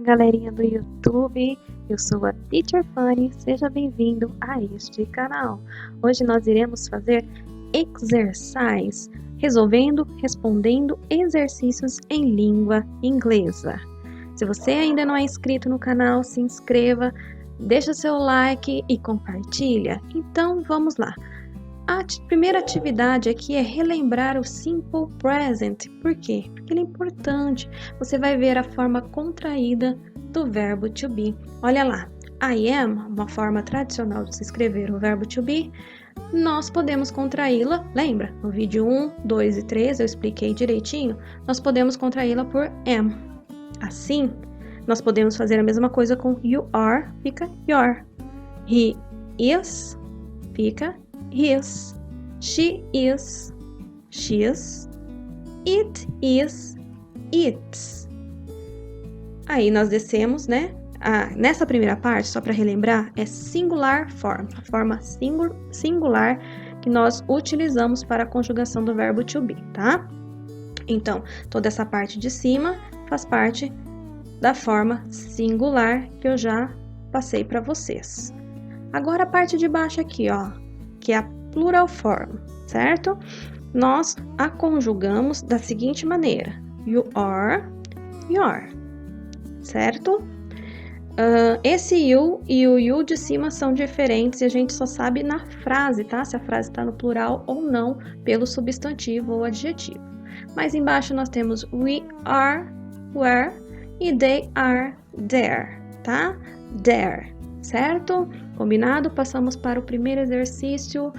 galerinha do YouTube, eu sou a Teacher Fanny, seja bem-vindo a este canal. Hoje nós iremos fazer exercise, respondendo exercícios em língua inglesa. Se você ainda não é inscrito no canal, se inscreva, deixa seu like e compartilha. Então vamos lá. A primeira atividade aqui é relembrar o Simple Present. Por quê? Porque ele é importante. Você vai ver a forma contraída do verbo to be. Olha lá, I am, uma forma tradicional de se escrever o verbo to be. Nós podemos contraí-la, lembra? No vídeo 1, 2 e 3 eu expliquei direitinho. Nós podemos contraí-la por am. Assim, nós podemos fazer a mesma coisa com you are, fica your. He is, fica his. She is, she's. It is, its. Aí nós descemos, né? Nessa primeira parte, só para relembrar, é singular form, a forma singular que nós utilizamos para a conjugação do verbo to be, tá? Então, toda essa parte de cima faz parte da forma singular que eu já passei para vocês. Agora a parte de baixo aqui, ó, que é a plural form, certo? Nós a conjugamos da seguinte maneira: you are, your, certo? Esse you e o you de cima são diferentes e a gente só sabe na frase, tá? Se a frase está no plural ou não, pelo substantivo ou adjetivo. Mas embaixo nós temos we are, were e they are, there, tá? There, certo? Combinado? Passamos para o primeiro exercício.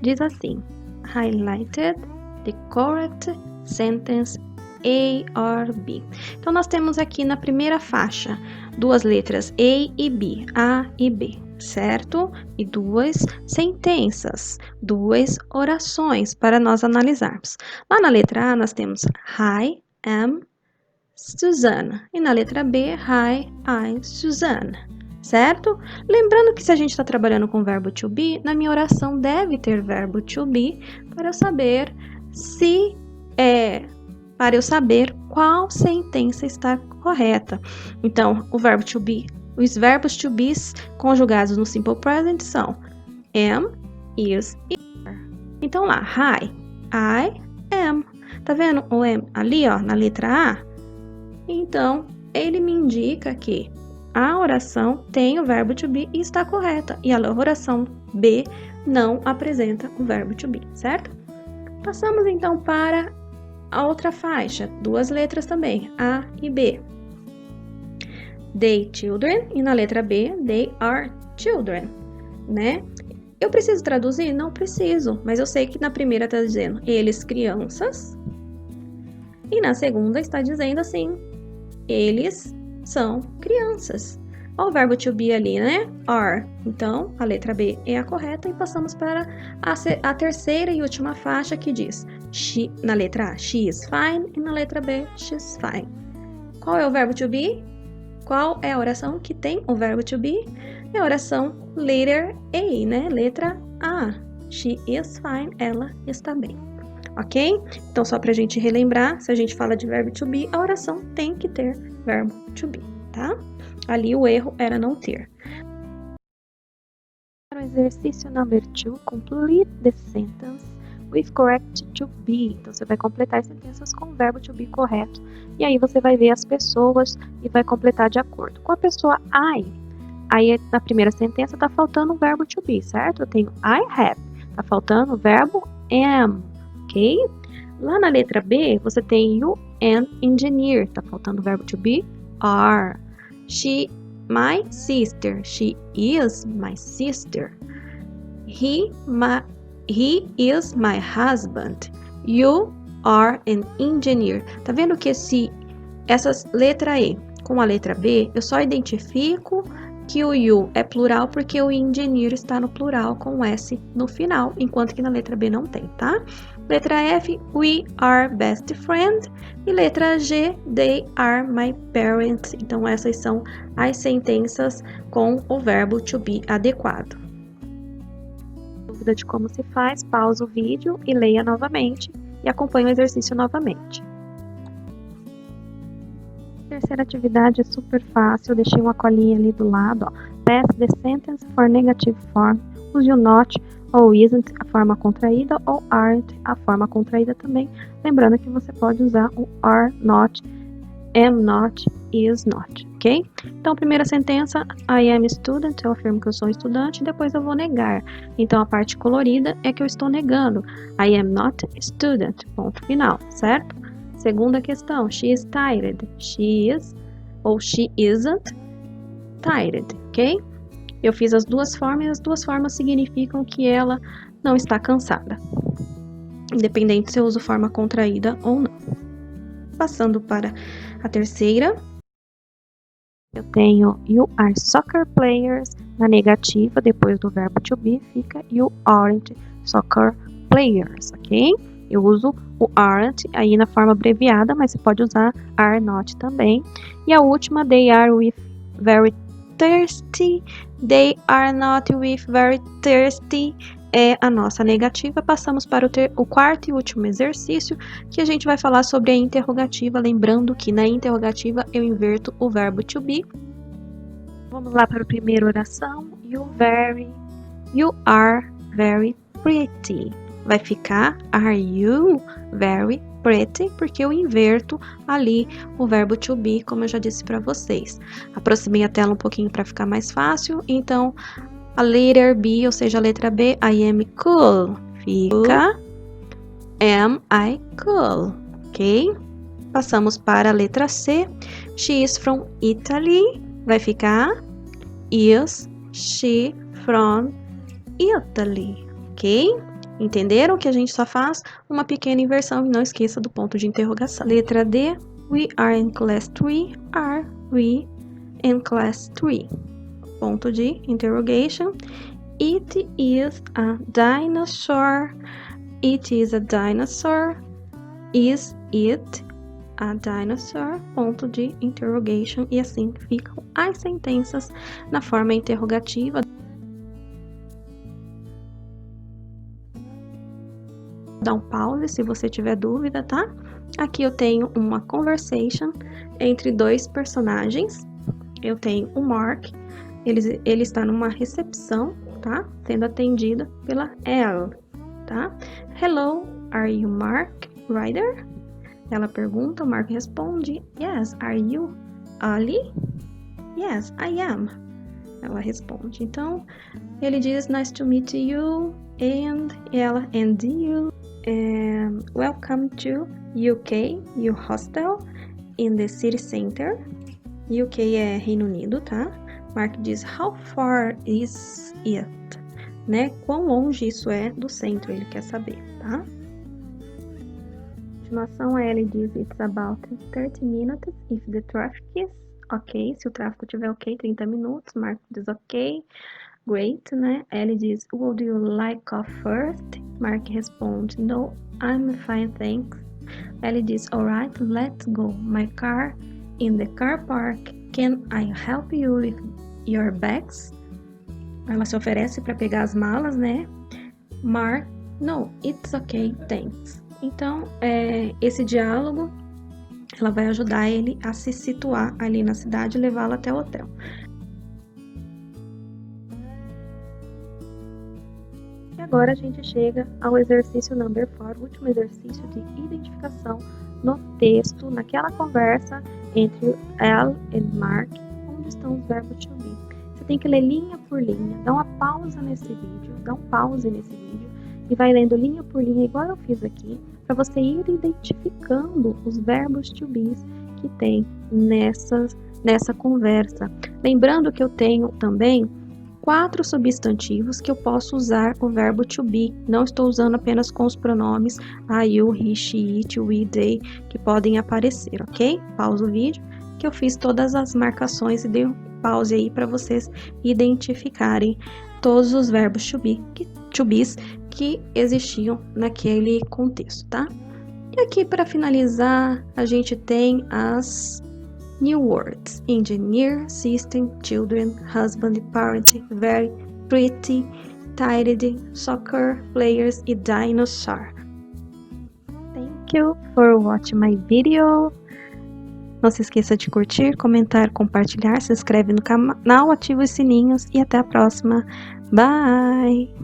Diz assim: highlighted the correct sentence A or B. Então, nós temos aqui na primeira faixa duas letras A e B, A e B, certo? E duas sentenças, duas orações para nós analisarmos. Lá na letra A, nós temos I am Susanna. E na letra B, Hi, I'm Susanna. Certo? Lembrando que se a gente está trabalhando com verbo to be, na minha oração deve ter verbo to be para eu saber para eu saber qual sentença está correta. Então, o verbo to be, os verbos to be conjugados no simple present são am, is e are. Então lá, hi, I am. Tá vendo o am ali, ó, na letra A? Então, ele me indica que a oração tem o verbo to be e está correta. E a oração B não apresenta o verbo to be, certo? Passamos então para a outra faixa, duas letras também, A e B. They children, e na letra B, they are children, né? Eu preciso traduzir? Não preciso, mas eu sei que na primeira está dizendo eles crianças, e na segunda está dizendo assim, eles são crianças. Olha o verbo to be ali, né? Are. Então, a letra B é a correta e passamos para a terceira e última faixa que diz na letra A, she is fine, e na letra B, she's fine. Qual é o verbo to be? Qual é a oração que tem o verbo to be? É a oração letter A, né? Letra A. She is fine, ela está bem. Ok? Então, só para a gente relembrar, se a gente fala de verbo to be, a oração tem que ter verbo to be, tá? Ali o erro era não ter. Para o exercício number 2, complete the sentence with correct to be. Então, você vai completar as sentenças com o verbo to be correto. E aí você vai ver as pessoas e vai completar de acordo. Com a pessoa I, aí na primeira sentença está faltando o verbo to be, certo? Eu tenho I have, está faltando o verbo am, ok? Lá na letra B, você tem you an engineer, está faltando o verbo to be are. She, my sister, she is my sister. He is my husband. You are an engineer. Tá vendo que essas letra E com a letra B, eu só identifico que o you é plural porque o engineer está no plural com S no final, enquanto que na letra B não tem, tá? Letra F, we are best friends. E letra G, they are my parents. Então, essas são as sentenças com o verbo to be adequado. Dúvida de como se faz, pausa o vídeo e leia novamente. E acompanhe o exercício novamente. terceira atividade é super fácil, eu deixei uma colinha ali do lado, ó. Pass the sentence for negative form. Use o not ou isn't, a forma contraída, ou aren't, a forma contraída também. Lembrando que você pode usar o are not, am not, is not, ok? Então, primeira sentença, I am student, eu afirmo que eu sou estudante, depois eu vou negar. Então, a parte colorida é que eu estou negando. I am not a student, ponto final, certo? Segunda questão, she is tired. She is ou she isn't tired, ok? Eu fiz as duas formas e as duas formas significam que ela não está cansada. Independente se eu uso forma contraída ou não. Passando para a terceira, eu tenho you are soccer players na negativa, depois do verbo to be fica you aren't soccer players, ok? Eu uso o aren't aí na forma abreviada, mas você pode usar are not também. E a última, they are with very thirsty. They are not with very thirsty. É a nossa negativa. Passamos para o quarto e último exercício, que a gente vai falar sobre a interrogativa. Lembrando que na interrogativa eu inverto o verbo to be. Vamos lá para a primeira oração. You are very pretty. Vai ficar are you very pretty, porque eu inverto ali o verbo to be, como eu já disse para vocês. Aproximei a tela um pouquinho para ficar mais fácil. Então, a letter B, ou seja, a letra B, I am cool. Fica am I cool, ok? Passamos para a letra C. She is from Italy. Vai ficar is she from Italy, ok? Entenderam que a gente só faz uma pequena inversão e não esqueça do ponto de interrogação. Letra D. We are in class 3. Are we in class 3? Ponto de interrogation. It is a dinosaur. It is a dinosaur. Is it a dinosaur? Ponto de interrogation. E assim ficam as sentenças na forma interrogativa. Dá um pause se você tiver dúvida, tá? Aqui eu tenho uma conversation entre dois personagens. Eu tenho o Mark, ele está numa recepção, tá? Sendo atendido pela Elle, tá? Hello, are you Mark Ryder? Ela pergunta, o Mark responde, yes, are you Ali? Yes, I am. Ela responde. Então, ele diz, nice to meet you, and ela, and you. Welcome to UK, your hostel in the city center. UK é Reino Unido, tá? Mark diz, how far is it? Né? Quão longe isso é do centro, ele quer saber, tá? A continuação, ele diz, it's about 30 minutes if the traffic is ok. Se o tráfego estiver ok, 30 minutos. Mark diz, ok. Great, né? Ele diz, would you like coffee first? Mark responde, no, I'm fine, thanks. Ele diz, alright, let's go. My car in the car park. Can I help you with your bags? Ela se oferece para pegar as malas, né? Mark, no, it's okay, thanks. Então, esse diálogo, ela vai ajudar ele a se situar ali na cidade e levá-lo até o hotel. Agora a gente chega ao exercício number 4, o último exercício de identificação no texto, naquela conversa entre Elle e Mark, onde estão os verbos to be. Você tem que ler linha por linha, dá uma pausa nesse vídeo, e vai lendo linha por linha, igual eu fiz aqui, para você ir identificando os verbos to be que tem nessa conversa. Lembrando que eu tenho também 4 substantivos que eu posso usar o verbo to be. Não estou usando apenas com os pronomes I, you, he, she, it, we, they, que podem aparecer, ok? Pausa o vídeo, que eu fiz todas as marcações e dei um pause aí para vocês identificarem todos os verbos to be's que existiam naquele contexto, tá? E aqui, para finalizar, a gente tem as new words: engineer, system, children, husband, parent, very, pretty, tired, soccer, players e dinosaur. Thank you for watching my video. Não se esqueça de curtir, comentar, compartilhar, se inscreve no canal, ativa os sininhos e até a próxima. Bye!